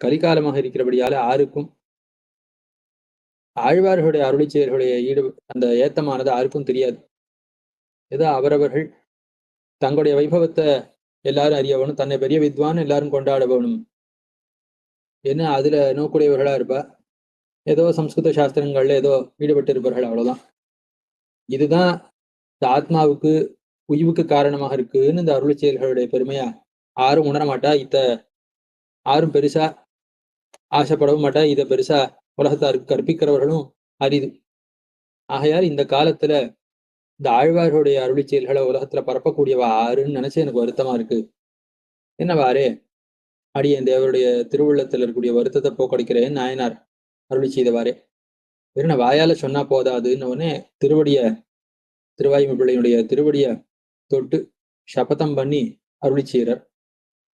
கலிகாலமாக இருக்கிறபடியால யாருக்கும் ஆழ்வார்களுடைய அருளி செயல்களுடைய அந்த ஏத்தமானது யாருக்கும் தெரியாது. ஏதோ அவரவர்கள் தங்களுடைய வைபவத்தை எல்லாரும் அறியவனும், தன்னை பெரிய வித்வான் எல்லாரும் கொண்டாடவனும் என்ன அதுல நோக்குடையவர்களா இருப்பா. ஏதோ சம்ஸ்கிருத சாஸ்திரங்கள்ல ஏதோ ஈடுபட்டு இருப்பார்கள், அவ்வளவுதான். இதுதான் இந்த ஆத்மாவுக்கு உய்வுக்கு காரணமாக இருக்குன்னு இந்த அருளி செயல்களுடைய பெருமையா யாரும் உணர மாட்டா. யாரும் பெருசா ஆசைப்படவும் மாட்டா. இதை பெருசா உலகத்தாருக்கு கற்பிக்கிறவர்களும் அரிது. ஆகையால் இந்த காலத்துல இந்த ஆழ்வார்களுடைய அருளி செயல்களை உலகத்துல பரப்பக்கூடியவா ஆறுன்னு நினைச்சு எனக்கு வருத்தமா இருக்கு. என்னவாறே அடியேன் தேவருடைய திருவுள்ளத்தில் இருக்கக்கூடிய வருத்தத்தை போக்கடிக்கிறேன் நாயனார் அருளி செய்தவாறே. வெறும் வாயால சொன்னா போதாதுன்னு உடனே திருவாய்மை பிள்ளையினுடைய திருவடிய தொட்டு சபதம் பண்ணி அருளி செய்கிறார்.